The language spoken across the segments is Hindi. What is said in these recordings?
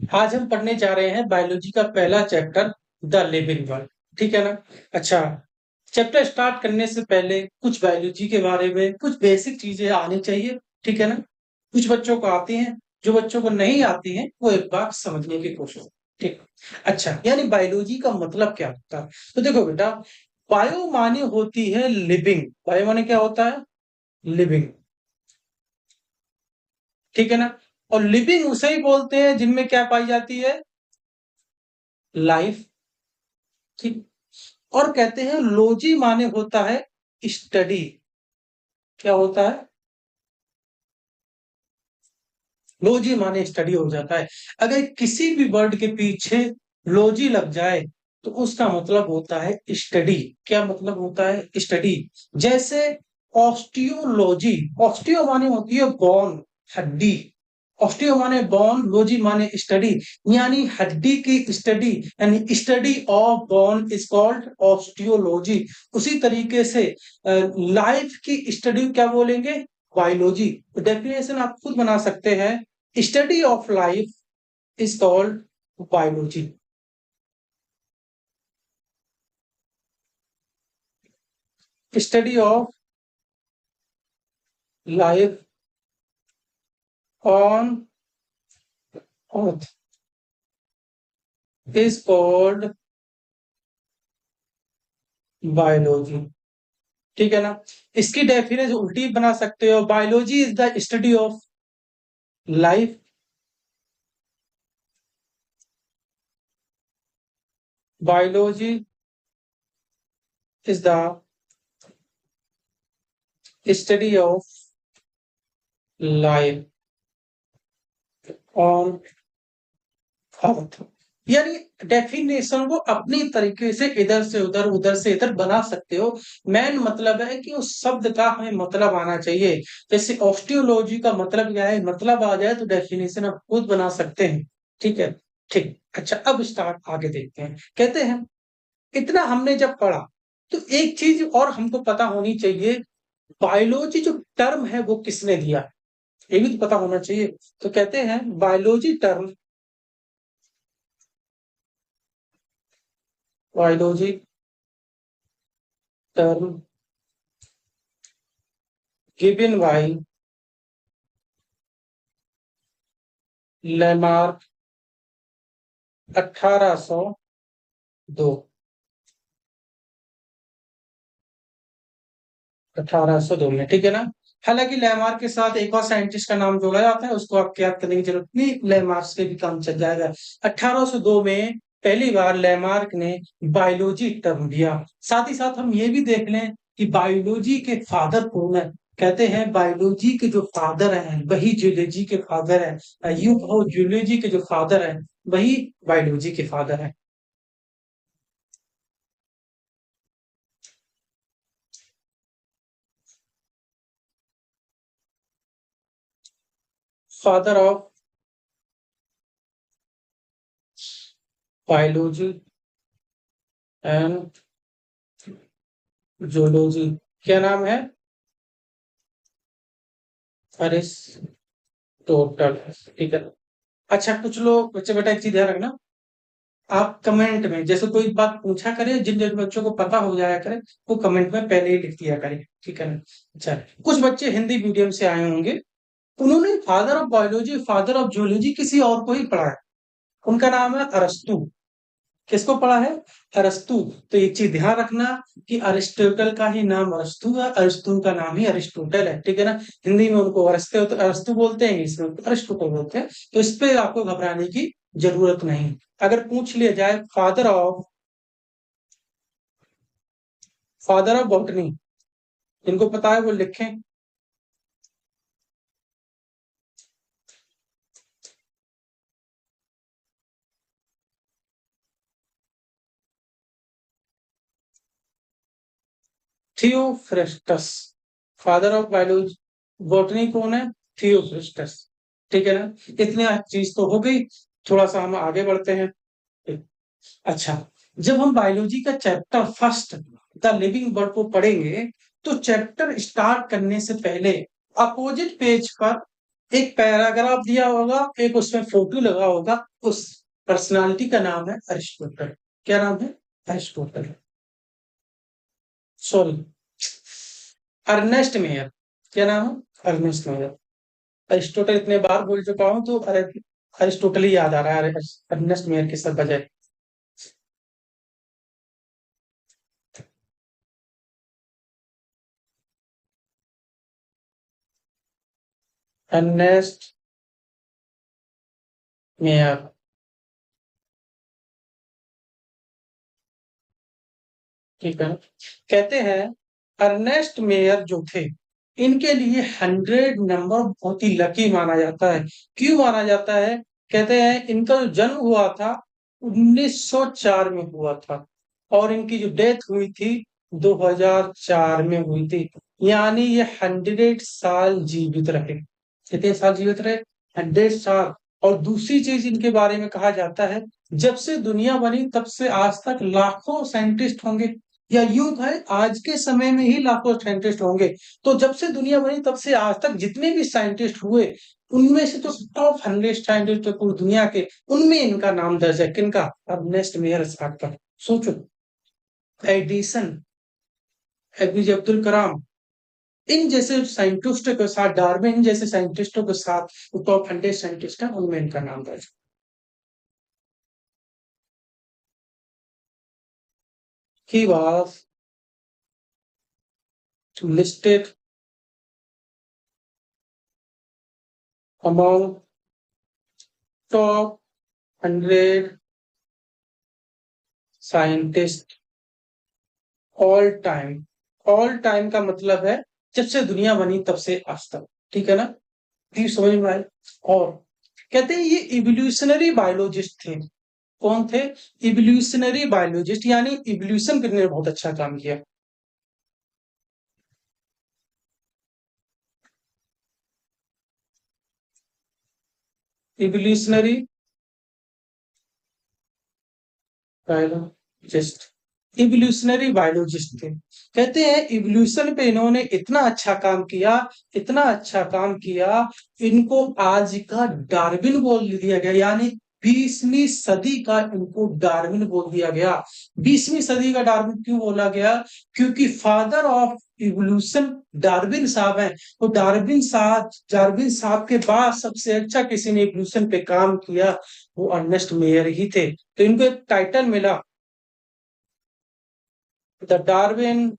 आज हम पढ़ने जा रहे हैं बायोलॉजी का पहला चैप्टर द लिविंग वर्ल्ड। ठीक है ना। अच्छा, चैप्टर स्टार्ट करने से पहले कुछ बायोलॉजी के बारे में कुछ बेसिक चीजें आनी चाहिए। ठीक है ना। कुछ बच्चों को आती हैं, जो बच्चों को नहीं आती हैं वो एक बार समझने की कोशिश। ठीक। अच्छा, यानी बायोलॉजी का मतलब क्या होता है? तो देखो बेटा, बायो माने होती है लिविंग। बायो माने क्या होता है? लिविंग। ठीक है ना। और लिविंग उसे ही बोलते हैं जिनमें क्या पाई जाती है? लाइफ। ठीक। और कहते हैं लॉजी माने होता है स्टडी। क्या होता है? लॉजी माने स्टडी हो जाता है। अगर किसी भी वर्ड के पीछे लॉजी लग जाए तो उसका मतलब होता है स्टडी। क्या मतलब होता है? स्टडी। जैसे ऑस्टियोलॉजी। ऑस्टियो माने होती है बोन, हड्डी। ऑस्टियो माने बोन, लॉजी माने स्टडी, यानी हड्डी की स्टडी, यानी study of bone is called osteology. उसी तरीके से लाइफ की स्टडी क्या बोलेंगे? बायोलॉजी। डेफिनेशन आप खुद बना सकते हैं। Study of life is called biology. Study of life on earth is called biology. ठीक है ना। इसकी डेफिनेशन उल्टी बना सकते हो, biology is the study of life. Biology is the study of life on earth. यानी डेफिनेशन को अपनी तरीके से इधर से उधर, उधर से इधर बना सकते हो। मेन मतलब है कि उस शब्द का हमें मतलब आना चाहिए। जैसे ऑस्टियोलॉजी का मतलब क्या है, मतलब आ जाए तो डेफिनेशन आप खुद बना सकते हैं। ठीक है। ठीक। अच्छा, अब स्टार्ट आगे देखते हैं। कहते हैं इतना हमने जब पढ़ा तो एक चीज और हमको पता होनी चाहिए, बायोलॉजी जो टर्म है वो किसने दिया है, ये भी तो पता होना चाहिए। तो कहते हैं biology term, biology term given by Lamarck 1802। 1802 में, ठीक है ना। हालांकि लेमार्क के साथ एक और साइंटिस्ट का नाम जोड़ा जाता है, उसको आपको याद करने की जरूरत नहीं, लेमार्क से भी काम चल जाएगा। 1802 में पहली बार लेमार्क ने बायोलॉजी टर्म दिया। साथ ही साथ हम ये भी देख लें कि बायोलॉजी के फादर कौन है। कहते हैं बायोलॉजी के जो फादर हैं वही जूलॉजी के फादर है। यूं कहो, जूलॉजी के जो फादर है वही बायोलॉजी के फादर है। Father of biology and zoology, क्या नाम है? अरिस्टोटल। ठीक है। अच्छा, कुछ लोग बच्चे, बेटा एक चीज ध्यान रखना, आप कमेंट में जैसे कोई बात पूछा करे, जिन जिन बच्चों को पता हो जाया करे वो कमेंट में पहले ही लिख दिया करे। ठीक है ना। अच्छा, कुछ बच्चे हिंदी मीडियम से आए होंगे, उन्होंने father of biology, father of zoology किसी और को ही पढ़ा है। उनका नाम है अरस्तु। किसको पढ़ा है? अरस्तु। तो एक चीज ध्यान रखना कि अरिस्टोटल का ही नाम अरस्तु है, अरस्तु का नाम ही अरिस्टोटल है। ठीक है ना। हिंदी में उनको अरस्ते तो अरस्तु बोलते हैं, इंग्लिश में उनको अरिस्टोटल बोलते हैं। तो इस पे आपको घबराने की जरूरत नहीं। अगर पूछ लिया जाए फादर ऑफ बॉटनी, इनको पता है वो लिखें। Theophrastus. Father of biology botany कौन है? थियोफ्रेस्टस। ठीक है ना। इतनी चीज तो हो गई। थोड़ा सा हम आगे बढ़ते हैं। अच्छा, जब हम बायोलॉजी का chapter first the living world को पढ़ेंगे तो चैप्टर स्टार्ट करने से पहले अपोजिट पेज पर एक पैराग्राफ दिया होगा, एक उसमें फोटो लगा होगा, उस पर्सनालिटी का नाम है अरिस्टोटल। क्या नाम है? अरिस्टोटल। Sorry, Ernst Mayr. क्या नाम है? Ernest mayor. अरिस्टोटल इतने बार बोल चुका हूं तो अरिस्टोटल ही याद आ रहा है अर्नेस्ट मेयर के सब बजाय। Ernst Mayr. ठीक है। कहते हैं अर्नेस्ट मेयर जो थे, इनके लिए 100 नंबर बहुत ही लकी माना जाता है। क्यों माना जाता है? कहते हैं इनका जो जन्म हुआ था 1904 में हुआ था, और इनकी जो डेथ हुई थी 2004 में हुई थी। यानी ये 100 साल जीवित रहे। कितने साल जीवित रहे? 100 साल। और दूसरी चीज इनके बारे में कहा जाता है, जब से दुनिया बनी तब से आज तक लाखों साइंटिस्ट होंगे, या यूं है आज के समय में ही लाखों साइंटिस्ट होंगे। तो जब से दुनिया बनी तब से आज तक जितने भी साइंटिस्ट हुए, उनमें से जो टॉप 100 साइंटिस्ट है पूरी दुनिया के, उनमें इनका नाम दर्ज है। किनका? अर्नेस्ट मेयर साहब का। सोचो, एडिसन, एपीजे अब्दुल कलाम, इन जैसे साइंटिस्टों के साथ, डार्विन जैसे साइंटिस्टों के साथ, टॉप 100 साइंटिस्ट है, उनमें इनका नाम दर्ज है। He was listed among top 100 scientist all time. All time का मतलब है जब से दुनिया बनी तब से आज तक। ठीक है ना? ये समझ में आए? और कहते हैं ये इवोल्यूशनरी बायोलॉजिस्ट थे। कौन थे? इवोल्यूशनरी बायोलॉजिस्ट, यानी इवोल्यूशन करने में बहुत अच्छा काम किया। इवोल्यूशनरी बायोलॉजिस्ट, इवोल्यूशनरी बायोलॉजिस्ट थे। कहते हैं इवोल्यूशन पे इन्होंने इतना अच्छा काम किया, इतना अच्छा काम किया, इनको आज का डार्विन बोल दिया गया। यानी 20वीं सदी का इनको डार्विन बोल दिया गया। 20वीं सदी का डार्विन क्यों बोला गया? क्योंकि फादर ऑफ इवोल्यूशन डार्विन साहब हैं। तो डार्विन साहब के बाद सबसे अच्छा किसी ने इवोल्यूशन पे काम किया, वो अर्नेस्ट मेयर ही थे। तो इनको एक टाइटल मिला, the Darwin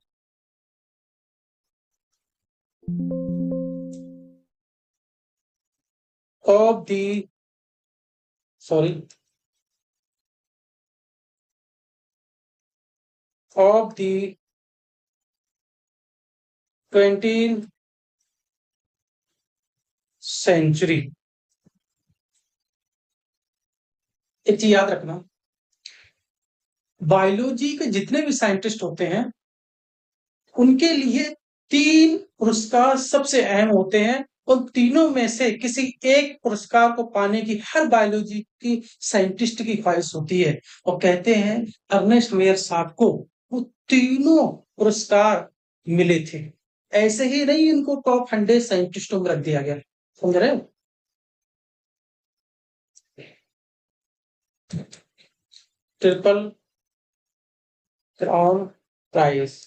of the, sorry, of the 20th century. एक चीज याद रखना, बायोलॉजी के जितने भी साइंटिस्ट होते हैं, उनके लिए 3 पुरस्कार सबसे अहम होते हैं। उन तीनों में से किसी एक पुरस्कार को पाने की हर बायोलॉजी की साइंटिस्ट की ख्वाहिश होती है। और कहते हैं अर्नेस्ट मेयर साहब को वो तीनों पुरस्कार मिले थे। ऐसे ही नहीं इनको टॉप 100 साइंटिस्टों में रख दिया गया। समझ रहे हो? ट्रिपल क्राउन प्राइज,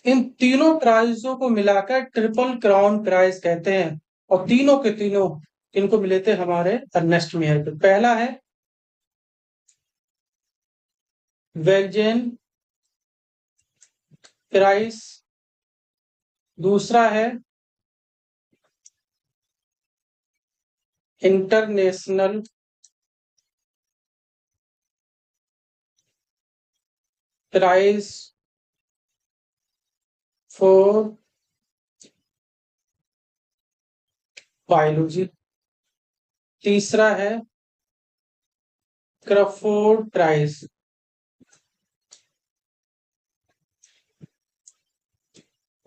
इन तीनों प्राइजों को मिलाकर ट्रिपल क्राउन प्राइज कहते हैं। और तीनों के तीनों इनको मिले थे हमारे अर्नेस्ट मेयर को। पहला है वेगजेन प्राइज, दूसरा है इंटरनेशनल प्राइज फॉर बायोलॉजी, तीसरा है क्रफोर्ड प्राइज।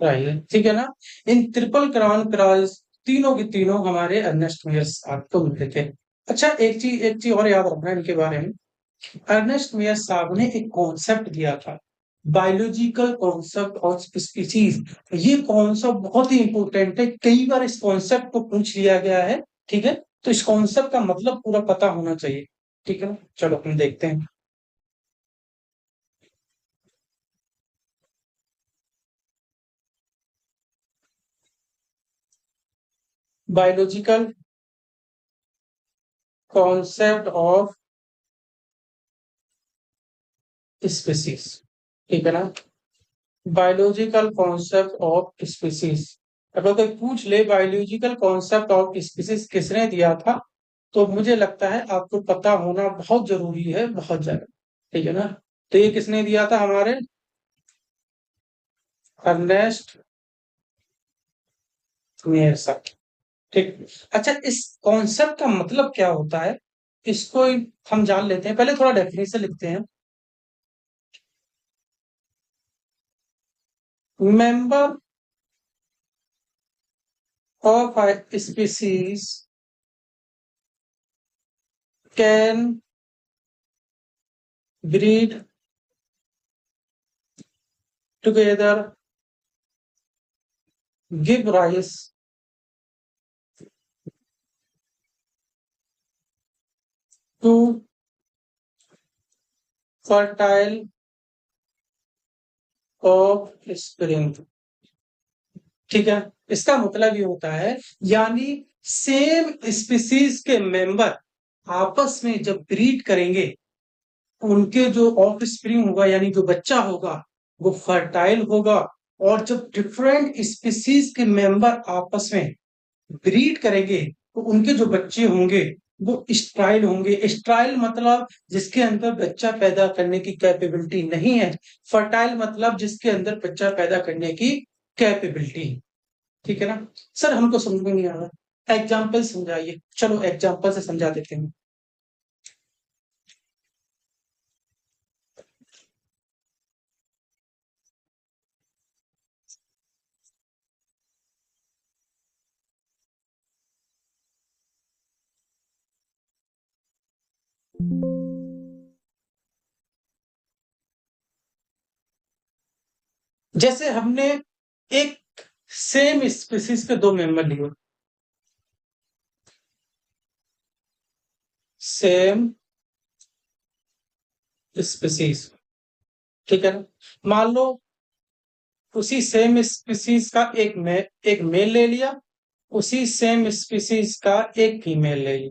प्राइज, ठीक है ना? इन ट्रिपल क्राउन प्राइज तीनों के तीनों हमारे अर्नेस्ट मेयर साहब को मिले थे। अच्छा, एक चीज और याद रखना इनके बारे में। अर्नेस्ट मेयर साहब ने एक कॉन्सेप्ट दिया था, बायोलॉजिकल कॉन्सेप्ट ऑफ स्पीसीज, ये कॉन्सेप्ट बहुत ही इंपॉर्टेंट है, कई बार इस कॉन्सेप्ट को पूछ लिया गया है। ठीक है, तो इस कॉन्सेप्ट का मतलब पूरा पता होना चाहिए। ठीक है ना, चलो हम देखते हैं। बायोलॉजिकल कॉन्सेप्ट ऑफ स्पीसीज, ठीक है ना, बायोलॉजिकल कॉन्सेप्ट ऑफ स्पीसीज। अगर कोई पूछ ले बायोलॉजिकल कॉन्सेप्ट ऑफ स्पीसीज किसने दिया था, तो मुझे लगता है आपको पता होना बहुत जरूरी है, बहुत ज्यादा। ठीक है ना, तो ये किसने दिया था हमारे, अर्नेस्ट मेयरसा। ठीक। अच्छा, इस कॉन्सेप्ट का मतलब क्या होता है, इसको हम जान लेते हैं। पहले थोड़ा डेफिनेशन लिखते हैं। Member of a species can breed together, give rise to fertile offspring। ठीक है, इसका मतलब ये होता है, यानी सेम स्पीसीज के मेंबर आपस में जब ब्रीड करेंगे, उनके जो ऑफ स्प्रिंग होगा यानी जो बच्चा होगा वो फर्टाइल होगा। और जब डिफरेंट स्पीसीज के मेंबर आपस में ब्रीड करेंगे, तो उनके जो बच्चे होंगे वो स्ट्राइल होंगे। स्ट्राइल मतलब जिसके अंदर बच्चा पैदा करने की कैपेबिलिटी नहीं है, फर्टाइल मतलब जिसके अंदर बच्चा पैदा करने की कैपेबिलिटी। ठीक है ना, सर हमको समझ में नहीं आ रहा, एग्जाम्पल समझाइए। चलो एग्जाम्पल से समझा देते हैं। जैसे हमने एक सेम स्पीसीज के दो मेंबर लिए, सेम स्पीसीज, ठीक है ना, मान लो उसी सेम स्पीसीज का एक मेल ले लिया, उसी सेम स्पीसीज का एक फीमेल ले ली।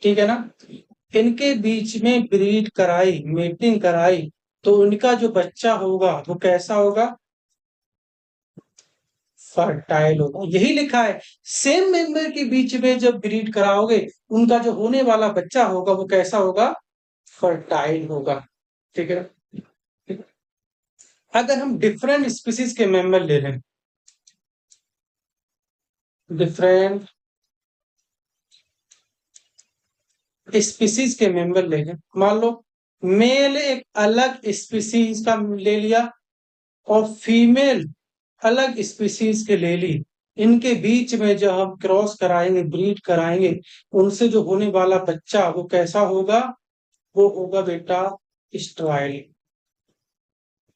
ठीक है ना, इनके बीच में ब्रीड कराई, मीटिंग कराई, तो उनका जो बच्चा होगा वो कैसा होगा, फर्टाइल होगा। यही लिखा है, सेम मेंबर के बीच में जब ब्रीड कराओगे, उनका जो होने वाला बच्चा होगा वो कैसा होगा, फर्टाइल होगा। ठीक है ना? अगर हम डिफरेंट स्पीसीज के मेंबर ले लें, डिफरेंट स्पीसीज के मेंबर ले लें, मान लो मेल एक अलग स्पीसीज का ले लिया और फीमेल अलग स्पीसीज के ले ली, इनके बीच में जो हम क्रॉस कराएंगे, ब्रीड कराएंगे, उनसे जो होने वाला बच्चा वो कैसा होगा, वो होगा बेटा स्ट्राइल।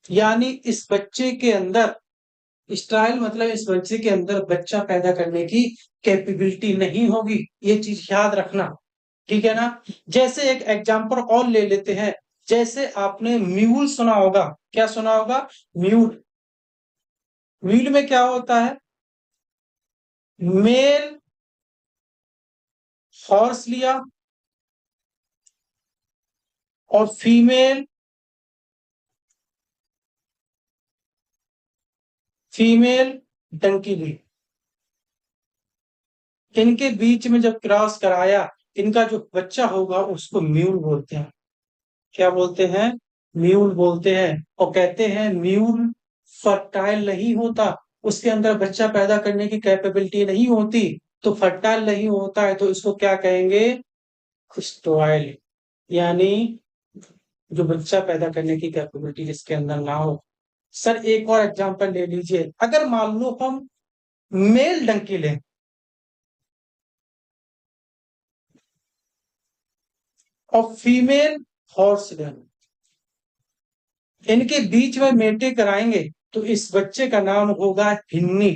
यानी इस बच्चे के अंदर, स्ट्राइल मतलब इस बच्चे के अंदर बच्चा पैदा करने की कैपेबिलिटी नहीं होगी, ये चीज याद रखना। ठीक है ना, जैसे एक एग्जांपल और ले लेते हैं। जैसे आपने म्यूल सुना होगा, क्या सुना होगा, म्यूल। म्यूल में क्या होता है, मेल हॉर्स लिया और फीमेल फीमेल डंकी ली, इनके बीच में जब क्रॉस कराया, इनका जो बच्चा होगा उसको म्यूल बोलते हैं। क्या बोलते हैं, म्यूल बोलते हैं। और कहते हैं म्यूल फर्टाइल नहीं होता, उसके अंदर बच्चा पैदा करने की कैपेबिलिटी नहीं होती, तो फर्टाइल नहीं होता है, तो इसको क्या कहेंगे, स्टोइल। यानी जो बच्चा पैदा करने की कैपेबिलिटी जिसके अंदर ना हो। सर एक और एग्जांपल ले लीजिए, अगर मान लो हम मेल डंकी लें और फीमेल हॉर्स लें, इनके बीच में मेटे कराएंगे तो इस बच्चे का नाम होगा हिन्नी।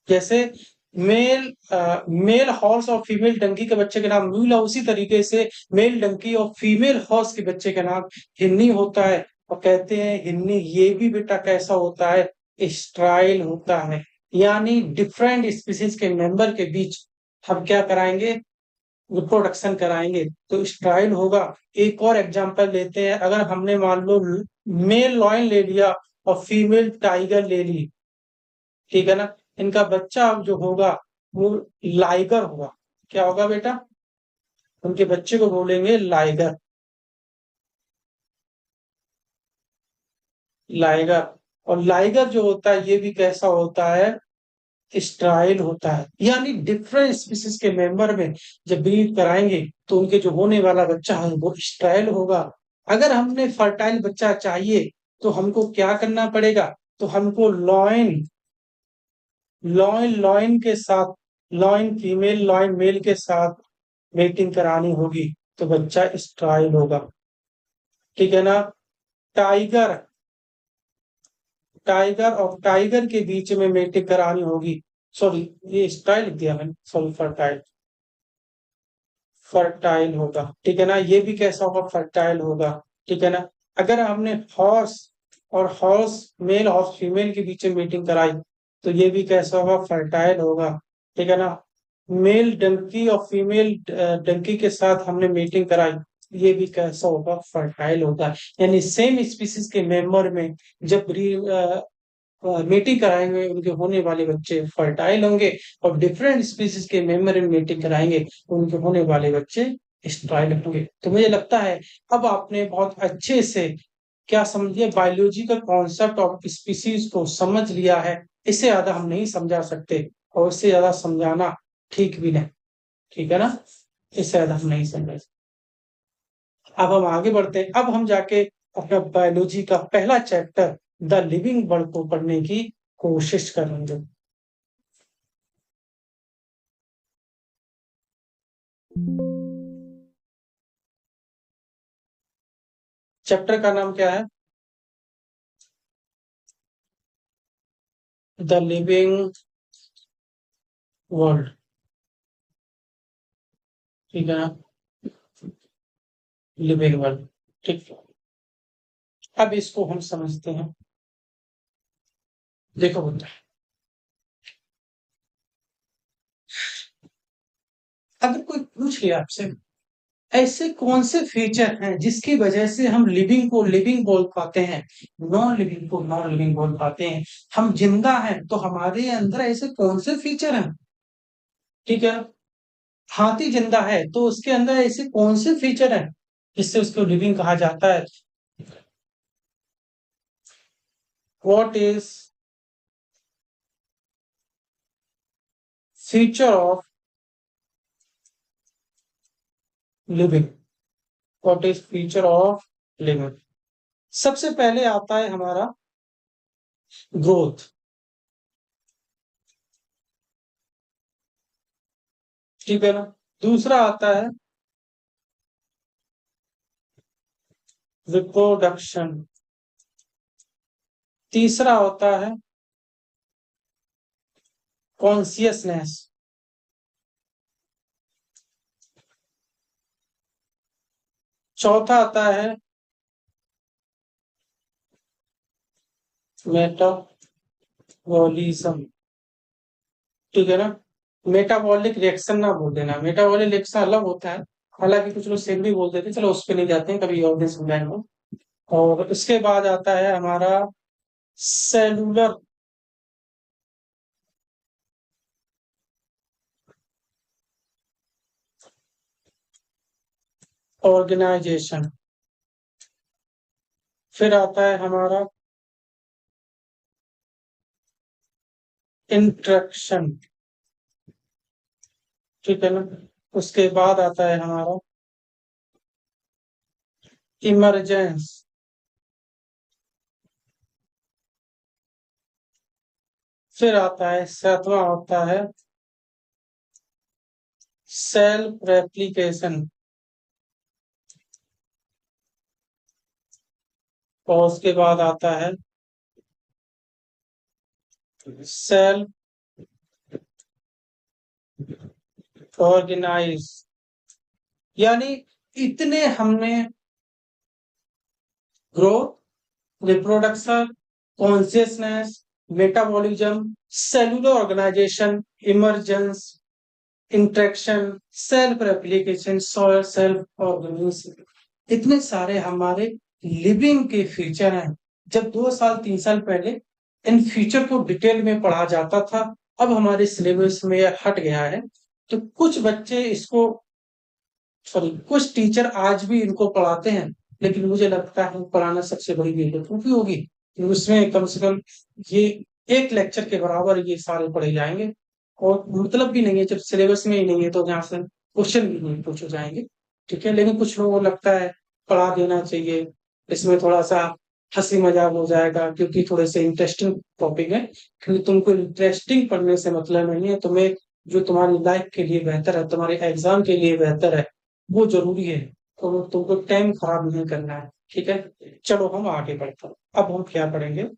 जैसे मेल हॉर्स और फीमेल डंकी के बच्चे के नाम म्यूल है, उसी तरीके से मेल डंकी और फीमेल हॉर्स के बच्चे का नाम हिन्नी होता है। और कहते हैं हिन्नी ये भी बेटा कैसा होता है, स्ट्राइल होता है। यानी डिफरेंट स्पीसीज के मेंबर के बीच हम क्या कराएंगे, रिप्रोडक्शन कराएंगे तो स्ट्राइल होगा। एक और एग्जांपल लेते हैं, अगर हमने मान लो मेल लॉयन ले लिया और फीमेल टाइगर ले ली, ठीक है ना, इनका बच्चा जो होगा वो लाइगर होगा। क्या होगा बेटा, उनके बच्चे को बोलेंगे लाइगर। लाइगर। और लाइगर जो होता है ये भी कैसा होता है, स्ट्राइल होता है। यानी डिफरेंट स्पीसीज के मेंबर में जब ब्रीड कराएंगे तो उनके जो होने वाला बच्चा है वो स्ट्राइल होगा। अगर हमने फर्टाइल बच्चा चाहिए तो हमको क्या करना पड़ेगा, तो हमको लॉइन लॉइन लॉइन के साथ, लॉइन फीमेल लॉइन मेल के साथ मेटिंग करानी होगी तो बच्चा स्ट्राइल होगा। ठीक है ना। टाइगर, टाइगर और टाइगर के बीच में मेटिंग करानी होगी, सॉरी ये स्ट्राइल लिख दिया मैंने, सॉरी फर्टाइल, फर्टाइल होगा। ठीक है ना, ये भी कैसा होगा, फर्टाइल होगा। ठीक है ना। अगर हमने हॉर्स और हॉर्स मेल और फीमेल के बीच में मीटिंग कराई तो ये भी कैसा होगा, फर्टाइल होगा। ठीक है ना। मेल डंकी और फीमेल डंकी के साथ हमने मीटिंग कराई, ये भी कैसा होगा, फर्टाइल होगा। यानी सेम स्पीसीज के मेंबर में जब मीटिंग कराएंगे उनके होने वाले बच्चे फर्टाइल होंगे, और डिफरेंट स्पीसीज के मेंबर में मीटिंग कराएंगे तो उनके होने वाले बच्चे स्ट्राइल होंगे। तो मुझे लगता है अब आपने बहुत अच्छे से क्या समझ लिया, बायोलॉजिकल कॉन्सेप्ट ऑफ स्पीसीज को समझ लिया है। इससे ज्यादा हम नहीं समझा सकते और इससे ज्यादा समझाना ठीक भी नहीं। ठीक है ना, इससे ज्यादा हम नहीं समझा सकते। अब हम आगे बढ़ते हैं, अब हम जाके अपना बायोलॉजी का पहला चैप्टर द लिविंग वर्ल्ड को पढ़ने की कोशिश करेंगे। चैप्टर का नाम क्या है, द लिविंग वर्ल्ड। ठीक है ना, लिविंग वर्ल्ड। ठीक है, अब इसको हम समझते हैं। देखो बेटा, अगर कोई पूछ लिया आपसे ऐसे कौन से फीचर हैं जिसकी वजह से हम लिविंग को लिविंग बोल पाते हैं, नॉन लिविंग को नॉन लिविंग बोल पाते हैं, हम जिंदा हैं तो हमारे अंदर ऐसे कौन से फीचर हैं। ठीक है, हाथी जिंदा है तो उसके अंदर ऐसे कौन से फीचर हैं जिससे उसको लिविंग कहा जाता है। What is feature of living, what is feature of living. सबसे पहले आता है हमारा ग्रोथ। ठीक है ना। दूसरा आता है रिप्रोडक्शन। तीसरा होता है कॉन्सियसनेस। चौथा आता है मेटाबॉलिज्म। ठीक है ना। मेटाबॉलिक रिएक्शन ना बोल देना, मेटाबॉलिक रिएक्शन अलग होता है, हालांकि कुछ लोग सेम भी बोल देते हैं, चलो उस पर नहीं जाते हैं, कभी और दिन समझाएंगे। और इसके बाद आता है हमारा सेलुलर ऑर्गेनाइजेशन। फिर आता है हमारा इंट्रक्शन। ठीक है ना। उसके बाद आता है हमारा इमरजेंस। फिर आता है सातवां होता है सेल्फ रेप्लिकेशन। और उसके बाद आता है सेल्फ ऑर्गेनाइज। यानी इतने हमने growth, reproduction, consciousness, metabolism, cellular organisation, emergence, interaction, self replication, self organisation, इतने सारे हमारे लिविंग के फीचर हैं। जब 2 साल 3 साल पहले इन फीचर को डिटेल में पढ़ा जाता था, अब हमारे सिलेबस में यह हट गया है। तो कुछ बच्चे इसको, सॉरी, कुछ टीचर आज भी इनको पढ़ाते हैं, लेकिन मुझे लगता है पढ़ाना सबसे बड़ी बेवकूफी होगी कि उसमें कम से कम ये एक लेक्चर के बराबर ये सारे पढ़े जाएंगे, और मतलब भी नहीं है। जब सिलेबस में ही नहीं है तो यहाँ से क्वेश्चन भी नहीं पूछे जाएंगे। ठीक है, लेकिन कुछ लोगों को लगता है पढ़ा देना चाहिए, इसमें थोड़ा सा हंसी मजाक हो जाएगा क्योंकि थोड़े से इंटरेस्टिंग टॉपिक है। क्योंकि तुमको इंटरेस्टिंग पढ़ने से मतलब नहीं है, तुम्हें जो तुम्हारी लाइफ के लिए बेहतर है, तुम्हारे एग्जाम के लिए बेहतर है, वो जरूरी है। तो वो तुमको टाइम खराब नहीं करना है। ठीक है, चलो हम आगे बढ़ते हैं। अब हम क्या पढ़ेंगे?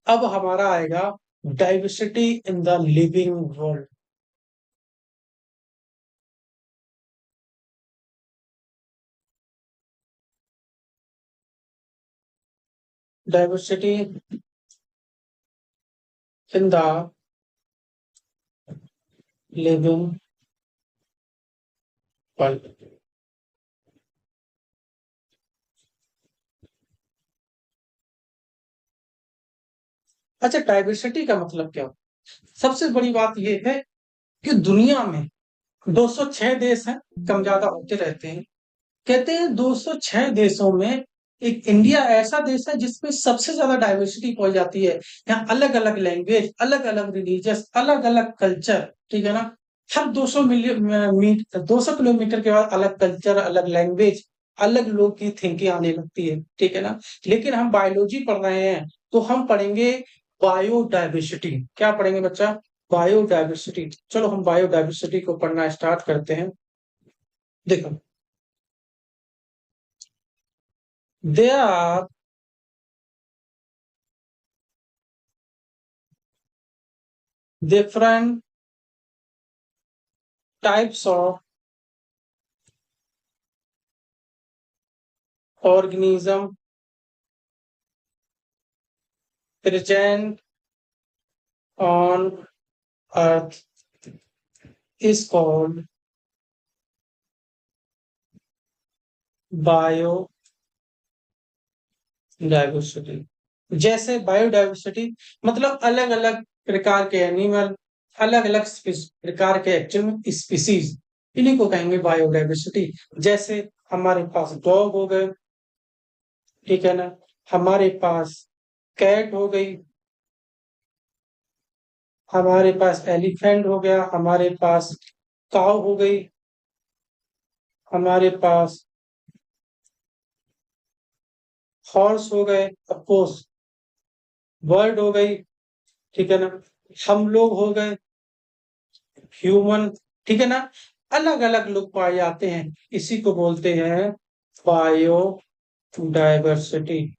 अब हमारा आएगा diversity in the living world. Diversity in the living world. अच्छा, डाइवर्सिटी का मतलब क्या हो? सबसे बड़ी बात यह है कि दुनिया में 206 देश हैं, कम ज्यादा होते रहते हैं। कहते हैं 206 देशों में एक इंडिया ऐसा देश है जिसमें सबसे ज्यादा डाइवर्सिटी पाई जाती है। यहाँ अलग अलग लैंग्वेज, अलग अलग रिलीजियस, अलग अलग कल्चर। ठीक है ना? हर 200 किलोमीटर के बाद अलग कल्चर, अलग लैंग्वेज, अलग लोग की थिंकिंग आने लगती है। ठीक है ना? लेकिन हम बायोलॉजी पढ़ रहे हैं तो हम पढ़ेंगे बायोडाइवर्सिटी। क्या पढ़ेंगे बच्चा? बायोडाइवर्सिटी। चलो हम बायोडाइवर्सिटी को पढ़ना स्टार्ट करते हैं। देखो, there are different types of organism present on earth is called biodiversity. जैसे बायोडाइवर्सिटी मतलब अलग अलग प्रकार के एनिमल, अलग अलग प्रकार के एक्चुअल स्पीसीज, इन्हीं को कहेंगे बायोडाइवर्सिटी। जैसे हमारे पास डॉग हो गए, ठीक है ना, हमारे पास कैट हो गई, हमारे पास एलिफेंट हो गया, हमारे पास काव हो गई, हमारे पास हॉर्स हो गए, अफकोर्स बर्ड हो गई, ठीक है ना, हम लोग हो गए, ह्यूमन, ठीक है ना, अलग अलग लोग पाए जाते हैं। इसी को बोलते हैं बायो डाइवर्सिटी।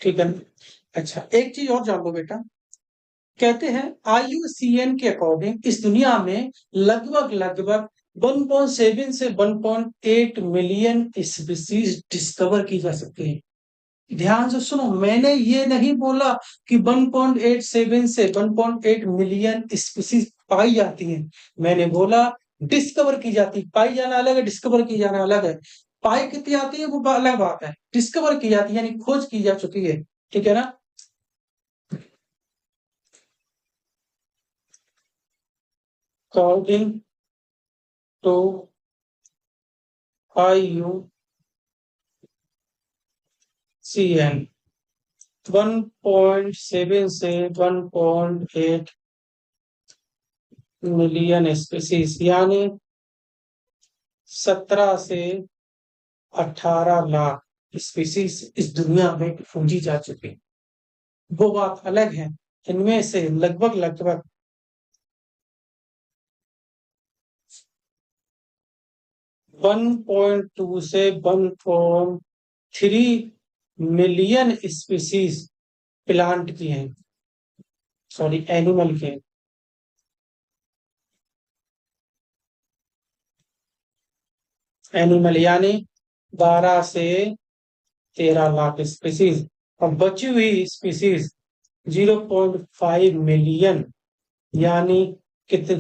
ठीक है ना? अच्छा, एक चीज और जान लो बेटा। कहते हैं IUCN के अकॉर्डिंग इस दुनिया में लगभग लगभग 1.7 से 1.8 मिलियन स्पीसीज डिस्कवर की जा सकती है। ध्यान से सुनो, मैंने ये नहीं बोला कि 1.87 से 1.8 मिलियन स्पीसीज पाई जाती हैं। मैंने बोला डिस्कवर की जाती। पाई जाना अलग है, डिस्कवर की जाना अलग है। पाई कितनी आती है वो अलग बात है, डिस्कवर की जाती है यानी खोज की जा चुकी है। ठीक है ना? अकॉर्डिंग टू IUCN 1.7 से 1.8 मिलियन स्पीसीज यानी 17 से 18 लाख स्पीसीज इस दुनिया में खोजी जा चुकी है। वो बात अलग है, इनमें से लगभग लगभग 1.2 से 1.4 3 मिलियन स्पीसीज प्लांट की हैं, सॉरी एनिमल के। एनिमल यानी 12 से 13 लाख स्पीसीज, और बची हुई स्पीसीज 0.5 मिलियन, यानी कितने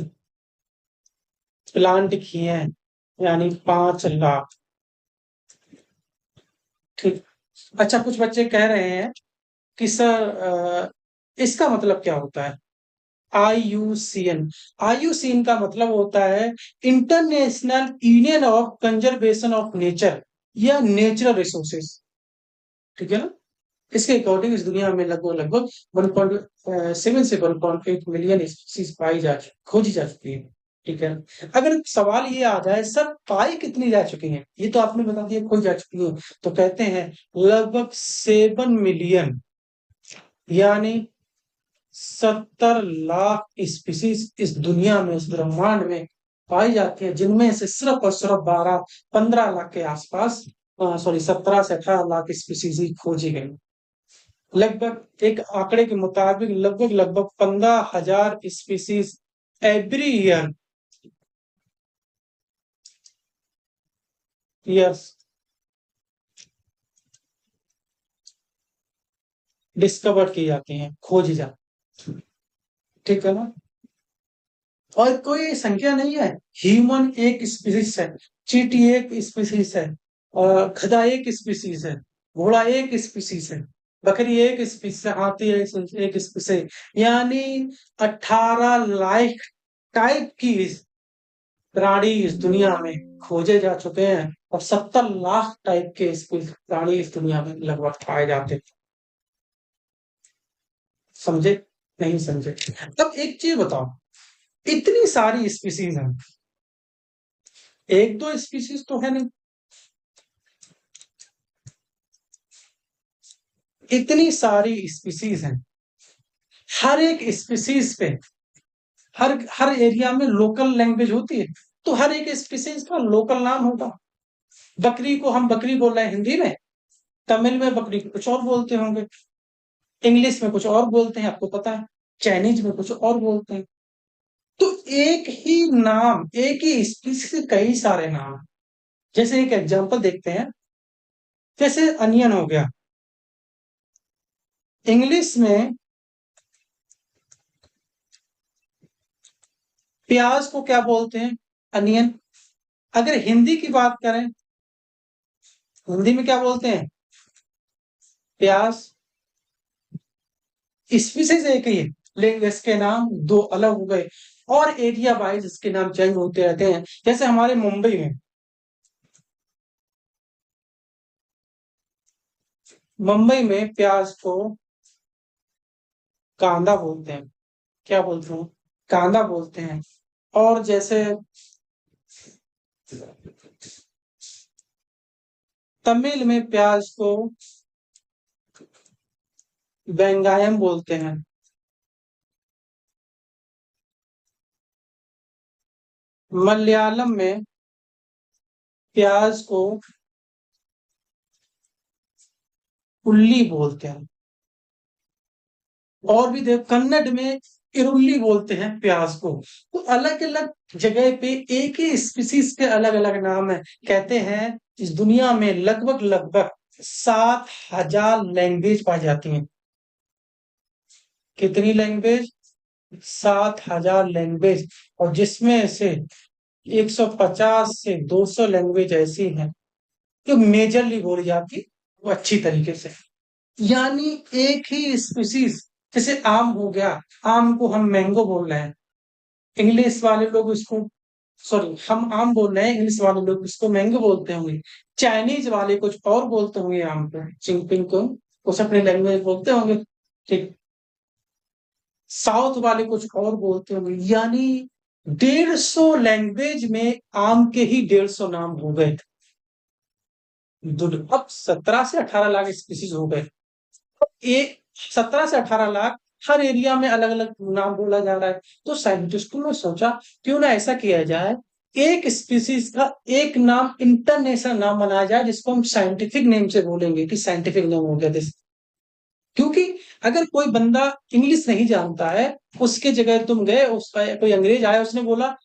प्लांट किए हैं, यानी 5 लाख। ठीक। अच्छा, कुछ बच्चे कह रहे हैं कि सर इसका मतलब क्या होता है? IUCN। IUCN का मतलब होता है international union of conservation of nature या नेचुरल रिसोर्सेस। ठीक है ना? इसके अकॉर्डिंग इस दुनिया में लगभग लगभग 1.7 से 1.8 मिलियन स्पीसीज पाई जा खोजी जा चुकी है। ठीक है। अगर सवाल ये आ जाए सर पाई कितनी जा चुकी हैं, ये तो आपने बता दिया खोई जा चुकी है, तो कहते हैं लगभग 7 मिलियन, यानी 70 लाख स्पीसीज इस दुनिया में, इस ब्रह्मांड में पाई जाती है, जिनमें से सिर्फ और सिर्फ 15 लाख के आसपास, सॉरी 17 से 18 लाख स्पीसीज ही खोजी गई। लगभग एक आंकड़े के मुताबिक लगभग लगभग 15,000 species every year years discover की जाती हैं, खोजी जाती हैं। ठीक है ना? और कोई संख्या नहीं है। ह्यूमन एक स्पीसीज है, चींटी एक स्पीसीज है, और गधा एक स्पीसीज है, घोड़ा एक स्पीसीज है, बकरी एक स्पीसीज है, हाथी एक स्पीसीज है, यानी 18 लाख टाइप की प्राणी इस दुनिया में खोजे जा चुके हैं, और 70 लाख टाइप के प्राणी इस दुनिया में लगभग पाए जाते हैं। समझे? नहीं समझे? अब एक चीज बताओ, इतनी सारी स्पीसीज हैं, एक दो स्पीसीज तो है नहीं, इतनी सारी स्पीसीज हैं। हर एक स्पीसीज पे हर हर एरिया में लोकल लैंग्वेज होती है, तो हर एक स्पीसीज का लोकल नाम होगा। बकरी को हम बकरी बोल रहे हैं हिंदी में, तमिल में बकरी को कुछ और बोलते होंगे, इंग्लिश में कुछ और बोलते हैं, आपको पता है, चाइनीज में कुछ और बोलते हैं। तो एक ही नाम, एक ही स्पीसीज के कई सारे नाम। जैसे एक एग्जांपल देखते हैं, जैसे अनियन हो गया, इंग्लिश में प्याज को क्या बोलते हैं? अनियन। अगर हिंदी की बात करें, हिंदी में क्या बोलते हैं? प्याज। स्पीसीज एक ही है, लेकिन इसके नाम दो अलग हो गए, और एरिया वाइज इसके नाम चेंज होते रहते हैं। जैसे हमारे मुंबई में प्याज को कांदा बोलते हैं। क्या बोलते हैं? कांदा बोलते हैं। और जैसे तमिल में प्याज को वेंगायम बोलते हैं। मलयालम में प्याज को उल्ली बोलते हैं। और भी देख, कन्नड़ में इरुल्ली बोलते हैं प्याज को। तो अलग अलग जगह पे एक ही स्पीसीज के अलग अलग नाम है। कहते हैं इस दुनिया में लगभग लगभग 7,000 लैंग्वेज पाई जाती हैं। कितनी लैंग्वेज? 7,000 लैंग्वेज। और जिसमें से 150 से 200 लैंग्वेज ऐसी हैं जो मेजरली बोली जाती, वो अच्छी तरीके से। यानी एक ही स्पीसीज, जैसे आम हो गया, आम को हम मैंगो बोल रहे हैं, इंग्लिश वाले लोग इसको, सॉरी हम आम बोल रहे हैं, इंग्लिश वाले लोग इसको मैंगो बोलते होंगे, चाइनीज वाले कुछ और बोलते होंगे आम को, चिंगपिंग को कुछ अपने लैंग्वेज बोलते होंगे। ठीक। साउथ वाले कुछ और बोलते होंगे। यानी 150 लैंग्वेज में आम के ही 150 नाम हो गए। अब 17 से 18 लाख स्पीसीज हो गए। एक 17 से 18 लाख, हर एरिया में अलग अलग नाम बोला जा रहा है। तो साइंटिस्टों ने सोचा क्यों ना ऐसा किया जाए एक स्पीसीज का एक नाम इंटरनेशनल नाम बनाया जाए जिसको हम साइंटिफिक नेम से बोलेंगे कि साइंटिफिक नेम हो गया दिस। क्योंकि अगर कोई बंदा इंग्लिश नहीं जानता है, उसके जगह तुम गए, उसका कोई अंग्रेज आया, उसने बोला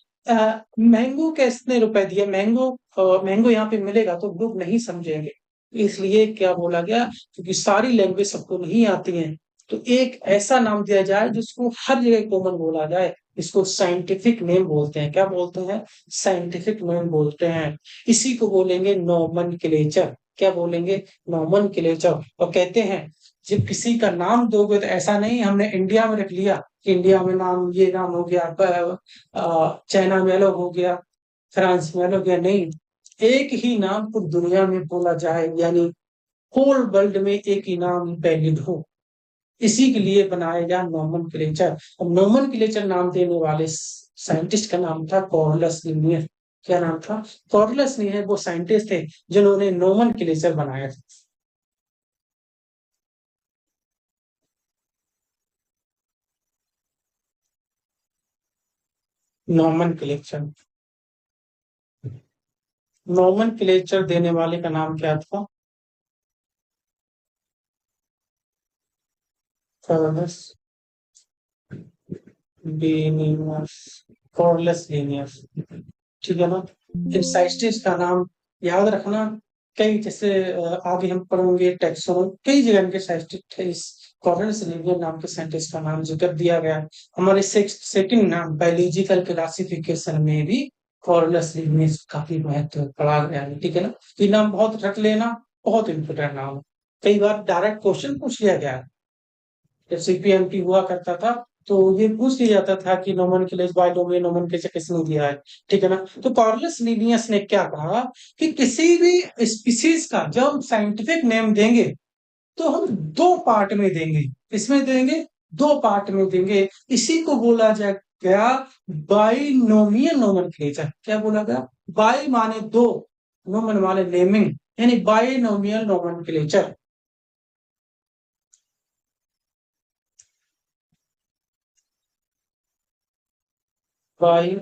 मैंगो कितने रुपए दिए, मैंगो मैंगो यहाँ पे मिलेगा, तो लोग नहीं समझेंगे। इसलिए क्या बोला गया, क्योंकि सारी लैंग्वेज सबको नहीं आती है, तो एक ऐसा नाम दिया जाए जिसको हर जगह कॉमन बोला जाए। इसको साइंटिफिक नेम बोलते हैं। क्या बोलते हैं? साइंटिफिक नेम बोलते हैं। इसी को बोलेंगे नोमेनक्लेचर। क्या बोलेंगे? नोमेनक्लेचर। और कहते हैं जब किसी का नाम दोगे तो ऐसा नहीं हमने इंडिया में रख लिया कि इंडिया में नाम, ये नाम हो गया, चाइना में अलग हो गया, फ्रांस में अलग हो गया, नहीं। एक ही नाम पूरी दुनिया में बोला जाए, यानी होल वर्ल्ड में एक ही नाम वैलिड हो, इसी के लिए बनाया गया नोमेनक्लेचर। और नोमेनक्लेचर नाम देने वाले साइंटिस्ट का नाम था कॉर्नलियस लिनियर। क्या नाम था? कॉर्नलियस लिनियर वो साइंटिस्ट थे जिन्होंने नोमेनक्लेचर बनाया था। नोमेनक्लेचर, नोमेनक्लेचर देने वाले का नाम क्या था? कॉर्नलियस लिनियस। कॉर्नलियस लिनियस, ठीक है ना? इन साइंटिस्ट का नाम याद रखना। कई जैसे आगे हम पढ़ेंगे टैक्सोन, कई जगह इनके साइंटिस्ट थे। इस कॉर्नलियस लिनियर नाम के साइंटिस्ट का नाम जिक्र दिया गया है। हमारे सेकंड नाम बायोलॉजिकल क्लासिफिकेशन में भी कॉर्नलियस लिनियस काफी महत्व पढ़ा गया है, ठीक है ना? ये नाम बहुत रख लेना, बहुत इंपोर्टेंट नाम है। कई बार डायरेक्ट क्वेश्चन पूछ लिया गया है, जब सीपीएमटी हुआ करता था तो ये पूछ लिया जाता था कि नोमेनक्लेचर बाय डोमेन नोमेनक्लेचर किसने दिया है, ठीक है ना? तो कार्लस लिनियस ने क्या कहा कि किसी भी स्पीसीज का जब हम साइंटिफिक नेम देंगे तो हम दो पार्ट में देंगे। इसमें देंगे, दो पार्ट में देंगे। इसी को बोला जा गया बाइनोमियल नोमेनक्लेचर। क्या बोला गया? बाई माने दो, नोमन माने नेमिंग, यानी बाइनोमियल नोमेनक्लेचर। बाई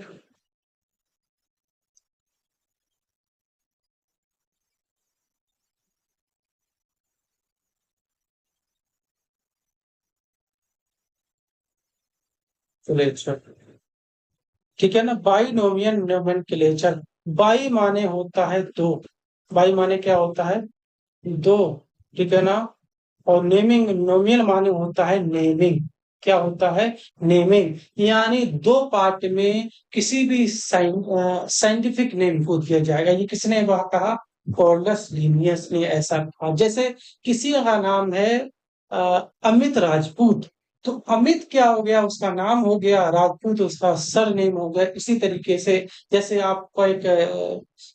ठीक है ना? Binomial nomenclature. बाई माने होता है दो, बाई माने क्या होता है? दो, ठीक है ना? और नेमिंग, नोमियल माने होता है नेमिंग। क्या होता है? नेमिंग, यानी दो पार्ट में किसी भी साइंटिफिक नेम को दिया जाएगा। ये किसने वह कहा? कॉर्नलियस लिनियस ने ऐसा कहा। जैसे किसी का नाम है अमित राजपूत, तो अमित क्या हो गया? उसका नाम हो गया, राजपूत उसका सर नेम हो गया। इसी तरीके से जैसे आपको एक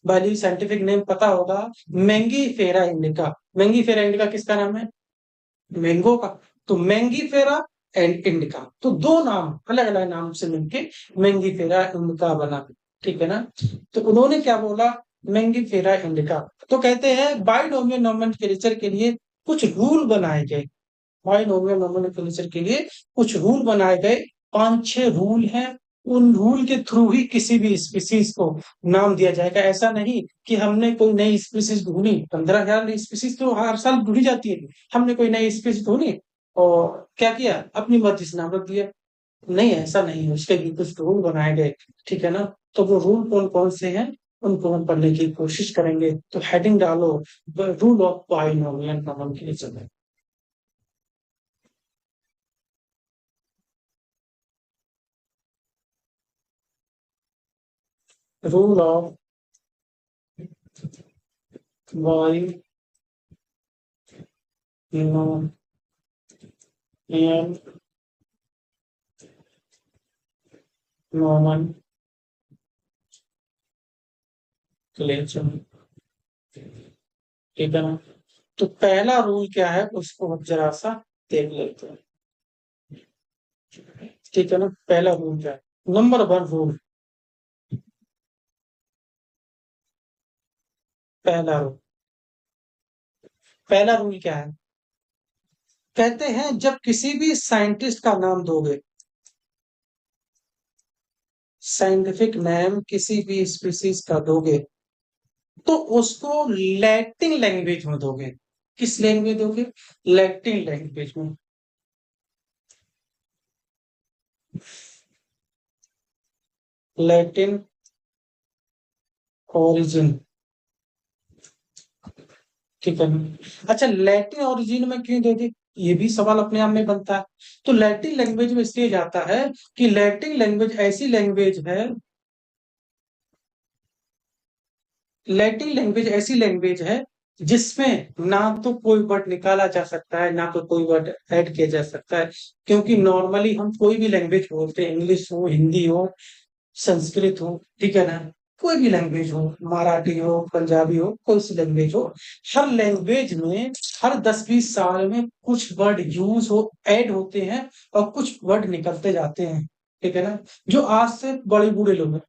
बायोलॉजी साइंटिफिक नेम पता होगा, मैंगी फेरा इंडिका। मैंगी फेरा इंडिका किसका नाम है? मैंगो का। तो मैंगी फेरा एंड इंडिका, तो दो नाम अलग अलग नाम से मिलके मैंगी फेरा इंडिका बना, ठीक है ना? तो उन्होंने क्या बोला? मैंगी फेरा इंडिका। तो कहते हैं बाइनोमियल नोमेनक्लेचर के लिए कुछ रूल बनाए गए। बाइनोमियल नोमेनक्लेचर के लिए कुछ रूल बनाए गए, पांच छह रूल हैं। उन रूल के थ्रू ही किसी भी स्पीसीज को नाम दिया जाएगा। ऐसा नहीं कि हमने कोई नई स्पीसीज ढूंढी, 15,000 नई स्पीसीज तो हर साल ढूंढी जाती है, हमने कोई नई स्पीसीज ढूंढी और क्या किया, अपनी मर्जी से नाम रख दिया। नहीं, ऐसा नहीं है, उसके लिए कुछ रूल बनाए गए, ठीक है ना? तो वो रूल कौन कौन से हैं उनको हम पढ़ने की कोशिश करेंगे। तो हेडिंग डालो, rule of binomial nomenclature. Rule of binomial nomenclature, ठीक है ना? तो पहला रूल क्या है उसको हम जरा सा देख लेते हैं, ठीक है ना? पहला रूल क्या है? नंबर वन रूल, पहला रूल, पहला रूल क्या है? कहते हैं जब किसी भी साइंटिस्ट का नाम दोगे, साइंटिफिक नेम किसी भी स्पीसीज का दोगे तो उसको लैटिन लैंग्वेज में दोगे। किस लैंग्वेज दोगे? लैटिन लैंग्वेज में। Latin origin. ठीक है। अच्छा, लैटिन ओरिजिन में क्यों दोगे? ये भी सवाल अपने आप में बनता है। तो लैटिन लैंग्वेज में इसलिए जाता है कि लैटिन लैंग्वेज ऐसी लैंग्वेज है, लैटिन लैंग्वेज ऐसी लैंग्वेज है जिसमें ना तो कोई वर्ड निकाला जा सकता है, ना तो कोई वर्ड ऐड किया जा सकता है। क्योंकि नॉर्मली हम कोई भी लैंग्वेज बोलते हैं, इंग्लिश हो, हिंदी हो, संस्कृत हो, ठीक है ना, कोई भी लैंग्वेज हो, मराठी हो, पंजाबी हो, कोई सी लैंग्वेज हो, हर लैंग्वेज में हर 10-20 साल में कुछ वर्ड यूज हो, ऐड होते हैं और कुछ वर्ड निकलते जाते हैं। ठीक है ना। जो आज से बड़े बूढ़े लोग हैं,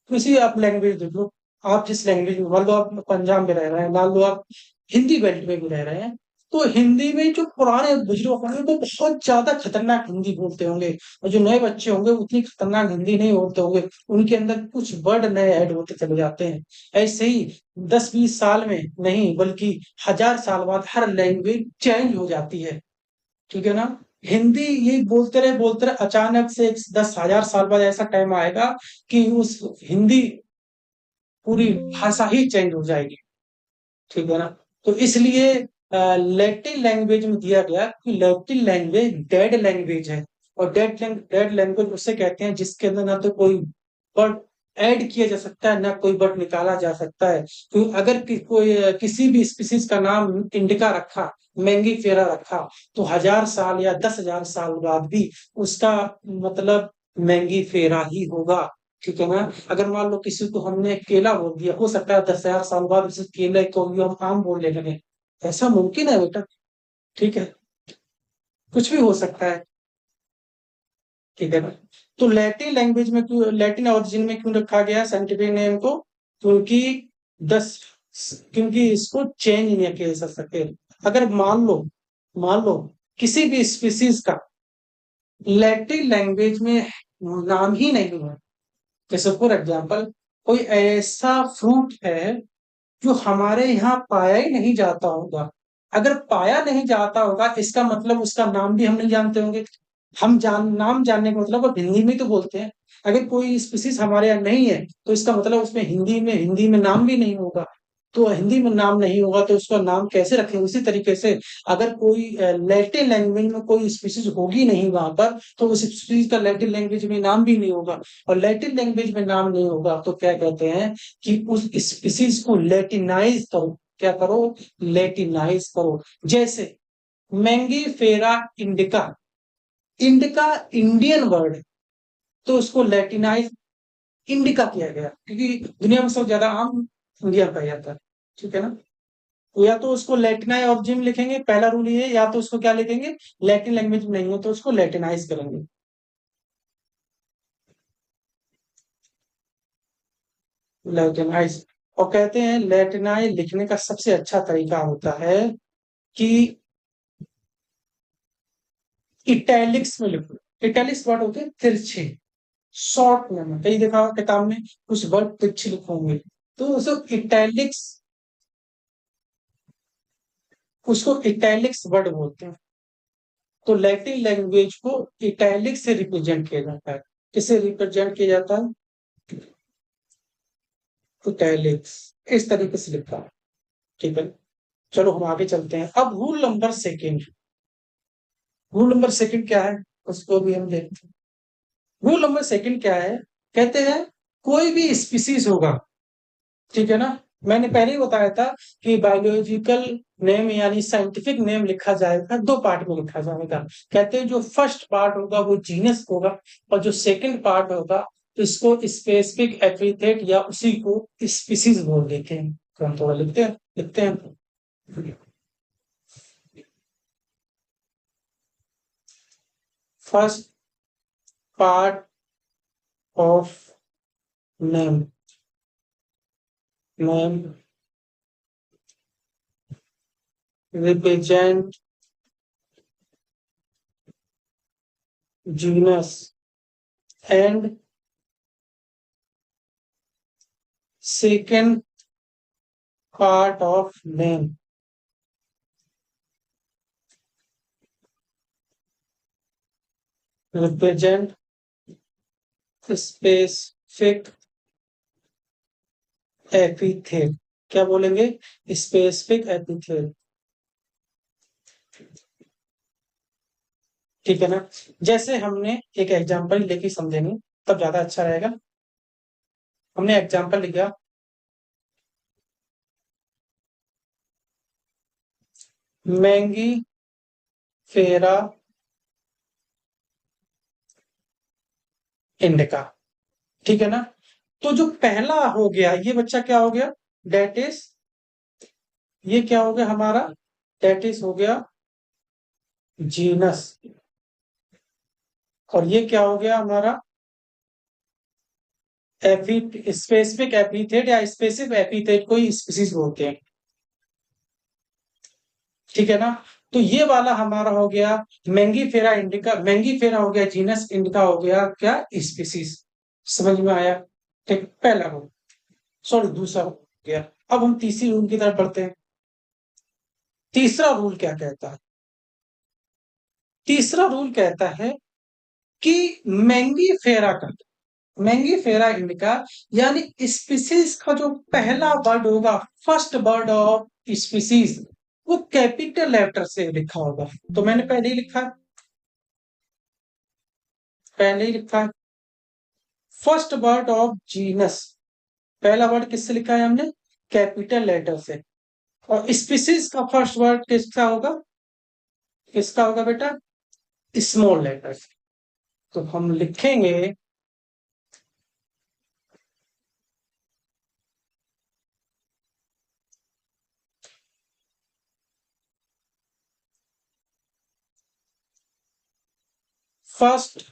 किसी आप लैंग्वेज देख लो, आप जिस लैंग्वेज में, मान लो आप पंजाब में रह रहे हैं, मान लो आप हिंदी बेल्ट में भी रह रहे हैं, तो हिंदी में जो पुराने बुजुर्ग होंगे वो बहुत ज्यादा खतरनाक हिंदी बोलते होंगे, और जो नए बच्चे होंगे उतनी खतरनाक हिंदी नहीं बोलते होंगे, उनके अंदर कुछ वर्ड नए ऐड होते चले जाते हैं। ऐसे ही 10-20 साल में नहीं बल्कि 1000 साल बाद हर लैंग्वेज चेंज हो जाती है। ठीक है ना। हिंदी ये बोलते रहे अचानक से 10,000 साल बाद ऐसा टाइम आएगा कि उस हिंदी पूरी भाषा ही चेंज हो जाएगी। ठीक है ना। तो इसलिए लैटिन लैंग्वेज में दिया गया कि लैटिन लैंग्वेज डेड लैंग्वेज है। और डेड लैंग्वेज उससे कहते हैं जिसके अंदर ना तो कोई वर्ड ऐड किया जा सकता है, ना कोई वर्ड निकाला जा सकता है। तो अगर कोई किसी भी स्पीसीज का नाम इंडिका रखा, मैंगी फेरा रखा, तो 1000 साल या 10,000 साल बाद भी उसका मतलब मैंगी फेरा ही होगा। ठीक है ना। अगर मान लो किसी को हमने केला बोल दिया, हो सकता है 10,000 साल बाद उसे केले को भी हम आम बोलने लगे। ऐसा मुमकिन है बेटा। ठीक है। कुछ भी हो सकता है। ठीक है ना। तो लैटिन लैंग्वेज में क्यों, लैटिन ओरिजिन में क्यों रखा गया साइंटिफिक नेम को? क्योंकि दस क्योंकि इसको चेंज नहीं किया जा सके। अगर मान लो किसी भी स्पीसीज का लैटिन लैंग्वेज में नाम ही नहीं है, जैसे फॉर एग्जाम्पल कोई ऐसा फ्रूट है जो हमारे यहाँ पाया ही नहीं जाता होगा। अगर पाया नहीं जाता होगा इसका मतलब उसका नाम भी हम नहीं जानते होंगे। नाम जानने का मतलब अब हिंदी में तो बोलते हैं। अगर कोई स्पीसीज हमारे यहाँ नहीं है तो इसका मतलब उसमें हिंदी में नाम भी नहीं होगा। तो हिंदी में नाम नहीं होगा तो उसका नाम कैसे रखेंगे? उसी तरीके से अगर कोई लैटिन लैंग्वेज में कोई स्पीसीज होगी नहीं वहां पर, तो उस स्पीसीज का लैटिन लैंग्वेज में नाम भी नहीं होगा। और लैटिन लैंग्वेज में नाम नहीं होगा तो क्या कहते हैं कि उस स्पीसीज को लैटिनाइज करो। क्या करो? लैटिनाइज करो। जैसे मैंगी फेरा इंडिका, इंडिका इंडियन वर्ड है, तो उसको लैटिनाइज इंडिका किया गया क्योंकि दुनिया में सबसे ज्यादा आम इंडिया पाया जाता है। ठीक है ना। तो या तो उसको लैटिनाइज ऑरिजिन लिखेंगे, पहला रूल ये है, या तो उसको क्या लिखेंगे, लैटिन लैंग्वेज में नहीं हो तो उसको लैटिनाइज करेंगे। लैटिनाइज। और कहते हैं लैटिनाइज लिखने का सबसे अच्छा तरीका होता है कि इटैलिक्स में लिखो। इटैलिक्स वर्ड होते हैं तिरछे, शॉर्ट में कहीं देखा होगा किताब में कुछ वर्ड तिरछे लिखे होंगे, तो उसको इटैलिक्स, उसको इटैलिक्स वर्ड बोलते हैं। तो लैटिन लैंग्वेज को इटैलिक्स से रिप्रेजेंट किया जाता है। किससे रिप्रेजेंट किया जाता है? इटैलिक्स। इस तरीके से लिखा है। ठीक है। चलो हम आगे चलते हैं। अब rule number second, rule number second क्या है उसको भी हम देखते हैं। रूल नंबर सेकेंड क्या है? कहते हैं कोई भी स्पीसीज होगा, ठीक है ना, मैंने पहले ही बताया था कि बायोलॉजिकल नेम यानी साइंटिफिक नेम लिखा जाएगा, दो पार्ट में लिखा जाएगा। कहते हैं जो फर्स्ट पार्ट होगा वो जीनस होगा, और जो सेकंड पार्ट होगा इसको स्पेसिफिक एपिथेट या उसी को स्पीसीज बोल देते हैं। तो हम थोड़ा लिखते हैं। First part of name, name represent genus and second part of name represent specific epithet. क्या बोलेंगे? Specific epithet. ठीक है ना? जैसे हमने एक एग्जांपल लेके समझेंगे तब ज्यादा अच्छा रहेगा। हमने एग्जांपल लिखा, मैंगी फेरा इंडिका। ठीक है ना? तो जो पहला हो गया ये बच्चा क्या हो गया? डेट इज, ये क्या हो गया हमारा? डेट इज हो गया जीनस। और ये क्या हो गया हमारा? स्पेसिफिक एपिथेट या स्पेसिफिक एपिथेट को ही स्पीसीज बोलते हैं। ठीक है ना? तो ये वाला हमारा हो गया मैंगी फेरा इंडिका। मैंगी फेरा हो गया जीनस, इंडिका हो गया क्या? स्पीसीज। समझ में आया? ठीक, पहला हो, सॉरी दूसरा हो गया। अब हम तीसरी रूल की तरफ बढ़ते हैं। तीसरा रूल क्या कहता है? तीसरा रूल कहता है कि मैंगी फेरा का, मैंगी फेरा इंडिका यानी स्पीसीज का जो पहला वर्ड होगा, फर्स्ट वर्ड ऑफ स्पीसीज, वो कैपिटल लेटर से लिखा होगा। तो मैंने पहले ही लिखा है, पहले ही लिखा है फर्स्ट वर्ड ऑफ जीनस। पहला वर्ड किससे लिखा है हमने? कैपिटल लेटर से। और स्पीसीज का फर्स्ट वर्ड किसका होगा? किसका होगा बेटा? स्मॉल लेटर से। तो हम लिखेंगे first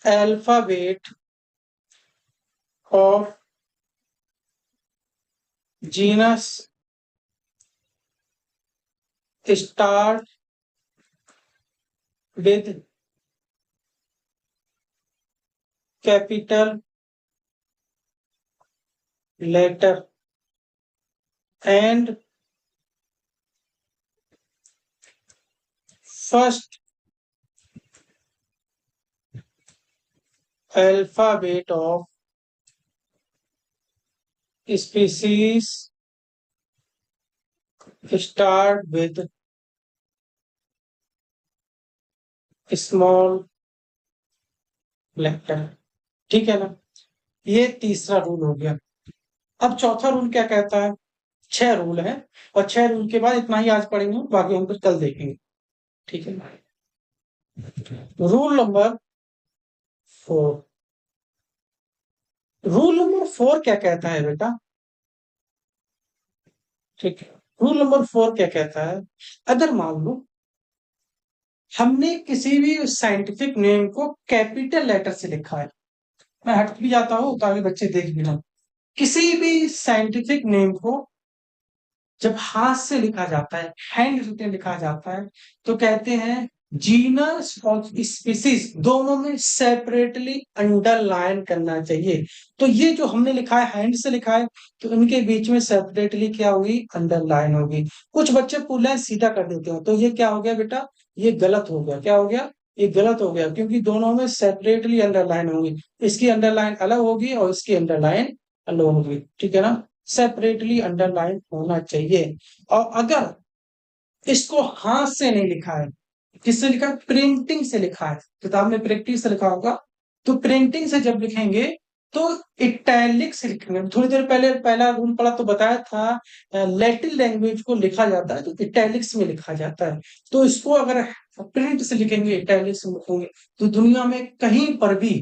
alphabet of genus start with capital letter and first alphabet of species start with small letter. ठीक है ना? ये तीसरा रूल हो गया। अब चौथा रूल क्या कहता है? छह रूल है, और छह रूल के बाद इतना ही आज पढ़ेंगे, बाकी हम फिर कल देखेंगे। ठीक है? Rule number 4। रूल नंबर 4 क्या कहता है बेटा? ठीक है, रूल नंबर 4 क्या कहता है? अगर मान लो हमने किसी भी साइंटिफिक नेम को कैपिटल लेटर से लिखा है, मैं हट भी जाता हूं ताकि बच्चे देख भी ना, किसी भी साइंटिफिक नेम को जब हाथ से लिखा जाता है, हैंड रिटन लिखा जाता है, तो कहते हैं जीनस और स्पीसीज दोनों में सेपरेटली अंडरलाइन करना चाहिए। तो ये जो हमने लिखा है हैंड से लिखा है, तो इनके बीच में सेपरेटली क्या होगी? अंडरलाइन होगी। कुछ बच्चे पूरी लाइन सीधा कर देते हैं, तो ये क्या हो गया बेटा? ये गलत हो गया। क्या हो गया? ये गलत हो गया, क्योंकि दोनों में सेपरेटली अंडरलाइन होगी। इसकी अंडरलाइन अलग होगी और इसकी अंडरलाइन अलग होगी। ठीक है ना? सेपरेटली अंडरलाइन होना चाहिए। और अगर इसको हाथ से नहीं लिखा है, किससे लिखा है? प्रिंटिंग से लिखा है, किताब में प्रैक्टिस से लिखा होगा, तो प्रिंटिंग से जब लिखेंगे तो इटैलिक से लिखेंगे। थोड़ी देर पहले पहला रूल पढ़ा तो बताया था लैटिन लैंग्वेज को लिखा जाता है तो इटैलिक्स में लिखा जाता है। तो इसको अगर प्रिंट से लिखेंगे, इटैलिक्स में लिखेंगे, तो दुनिया में कहीं पर भी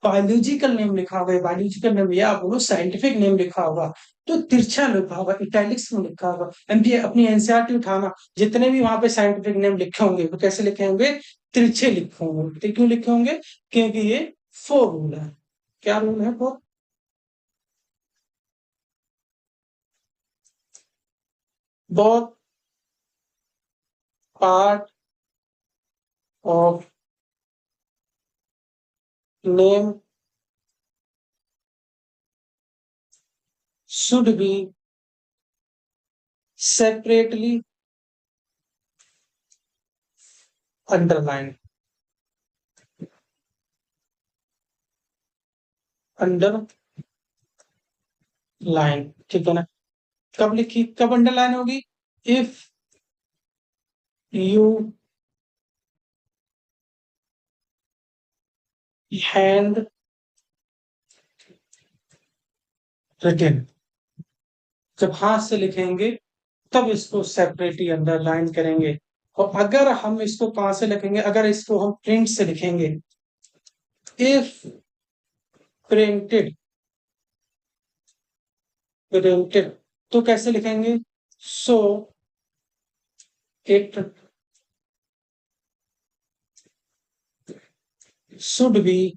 बायोलॉजिकल नेम लिखा होगा, बायोलॉजिकल नेम या बोलो साइंटिफिक नेम लिखा होगा, तो तिरछा लिखा होगा, इटैलिक्स में लिखा होगा। एमपी अपनी एनसीईआरटी उठाना, जितने भी वहां पे साइंटिफिक नेम लिखे होंगे वो कैसे लिखे होंगे? तिरछे लिखे होंगे। तो क्यों लिखे होंगे? क्योंकि ये 4 रूल है। क्या रूल है? 4। Both part of name should be separately underlined. Underline, ठीक है ना। कब लिखी, कब अंडरलाइन होगी? इफ यू हैंड रिटन, जब हाथ से लिखेंगे तब इसको सेपरेटली अंडरलाइन करेंगे। और अगर हम इसको कहां से लिखेंगे, अगर इसको हम प्रिंट से लिखेंगे, इफ प्रिंटेड, प्रिंटेड तो कैसे लिखेंगे? So it should be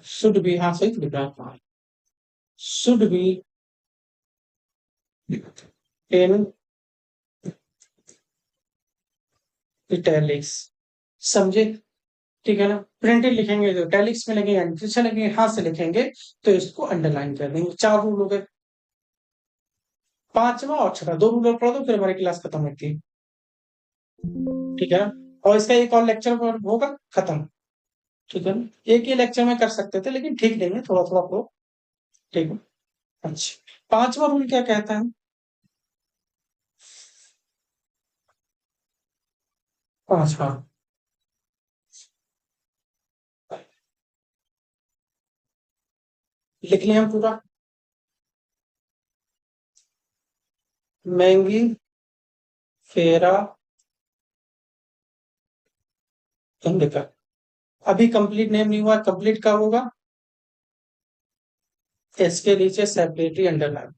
should be, हाँ सही लिख रहा है, शुड बी इन इटैलिक्स, समझे? ठीक है ना। प्रिंटेड लिखेंगे तो इटैलिक्स में लिखेंगे, जैसे लिखेंगे हाथ से लिखेंगे तो इसको अंडरलाइन कर देंगे। 4 रूल हो गए। पांचवा और छठा 2 रूल और पढ़ दो, फिर हमारी क्लास खत्म होती है। ठीक है ना। और इसका एक और लेक्चर होगा, खत्म। ठीक है ना। एक ही लेक्चर में कर सकते थे, लेकिन ठीक नहीं है, थोड़ा थोड़ा पढ़ो। ठीक है। अच्छा, पांचवा रूल क्या कहता है? पांचवा, लिख लिया हम पूरा। महंगी फेरा इंडिका। अभी कंप्लीट नेम नहीं हुआ, कंप्लीट कब होगा? इसके नीचे सेपरेटली अंडरलाइन।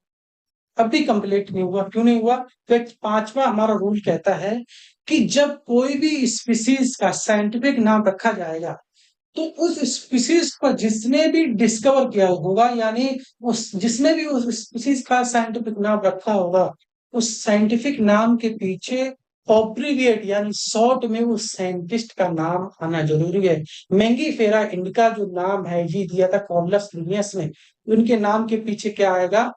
अभी कंप्लीट नहीं हुआ, क्यों नहीं हुआ? तो पांचवा हमारा रूल कहता है कि जब कोई भी स्पीसीज का साइंटिफिक नाम रखा जाएगा, तो उस स्पीसीज को जिसने भी डिस्कवर किया होगा, यानी उस जिसने भी उस स्पीसीज का साइंटिफिक नाम रखा होगा, उस साइंटिफिक नाम के पीछे ऑब्रिविएट यानी शॉर्ट में उस साइंटिस्ट का नाम आना जरूरी है। मैंगी फेरा इंडिका जो नाम है ये दिया था कॉर्नलियस लिनियस ने, उनके नाम के पीछे क्या आएगा?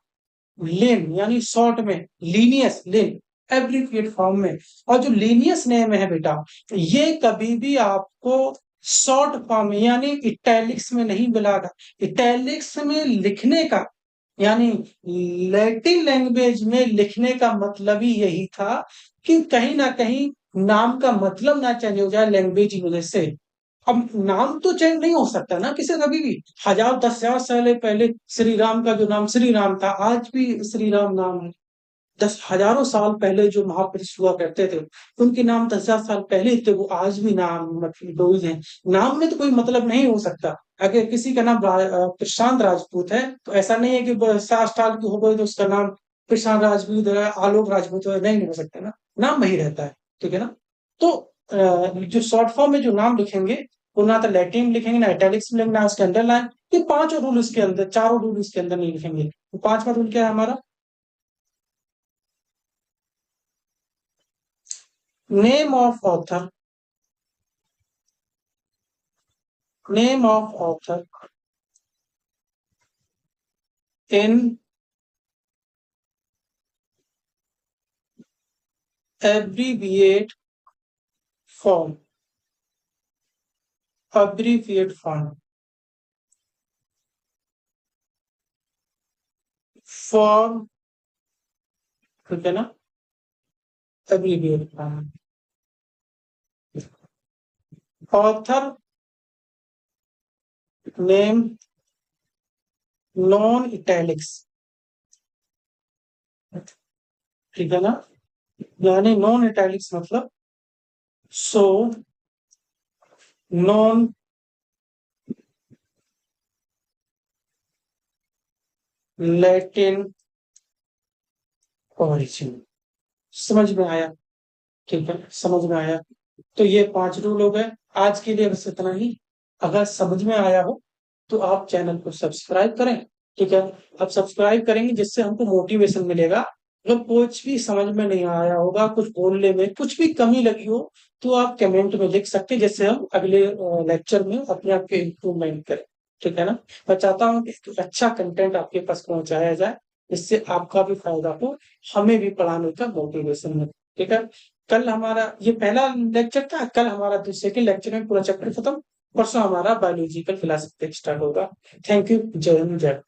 लेन, यानी शॉर्ट में लीनियस लेन, एब्रिविएट फॉर्म में। और जो लीनियस नेम है बेटा, ये कभी भी आपको शॉर्ट फॉर्म यानी इटैलिक्स में नहीं मिलेगा। इटैलिक्स में लिखने का यानी लैटिन लैंग्वेज में लिखने का मतलब ही यही था कि कहीं ना कहीं नाम का मतलब ना चेंज हो जाए लैंग्वेज की वजह से। अब नाम तो चेंज नहीं हो सकता ना किसी कभी भी। 1000 10,000 साल पहले श्री राम का जो नाम श्री राम था, आज भी श्री राम नाम है। 10 हजारों साल पहले जो महापुरुष हुआ करते थे, उनके नाम 10,000 साल पहले थे, वो आज भी नाम मतलब रोज हैं। नाम में तो कोई मतलब नहीं हो सकता। अगर किसी का नाम प्रशांत राजपूत है, तो ऐसा नहीं है कि 60 साल की हो गई तो उसका नाम प्रशांत राजपूत है, आलोक राजपूत है, नहीं हो सकता ना। नाम वही रहता है। ठीक है ना। तो जो शॉर्ट फॉर्म में जो नाम लिखेंगे, वो ना तो लैटिन में लिखेंगे, ना इटैलिक्स में लिखेंगे, ना उसके अंडरलाइन। ये पांचों रूल इसके अंदर, चारों रूल इसके अंदर नहीं लिखेंगे। तो पांचवा रूल क्या है हमारा? Name of author, name of author in abbreviate form, abbreviate form, form, ठीक है ना, abbreviate form. Author name non italics, ठीक है ना। यानी नॉन इटैलिक्स मतलब सो नॉन लैटिन ओरिजिन। समझ में आया? ठीक है, समझ में आया। तो ये 5 रूल हो गए। आज के लिए बस इतना ही। अगर समझ में आया हो तो आप चैनल को सब्सक्राइब करें। ठीक है, आप सब्सक्राइब करेंगे जिससे हमको मोटिवेशन मिलेगा मतलब कुछ भी समझ में नहीं आया होगा, कुछ बोलने में कुछ भी कमी लगी हो, तो आप कमेंट में लिख सकते हैं, जिससे हम अगले लेक्चर में अपने आप के इम्प्रूवमेंट करें। ठीक है ना? मैं चाहता हूँ कि एक अच्छा कंटेंट आपके पास पहुंचाया जाए, जिससे आपका भी फायदा हो, हमें भी पढ़ाने का मोटिवेशन हो। ठीक है? कल हमारा ये पहला लेक्चर था, कल हमारा दूसरे के लेक्चर में पूरा चैप्टर खत्म, परसों हमारा बायोलॉजिकल फिलोसफी स्टार्ट होगा। Thank you. जय हिंद, जय भारत।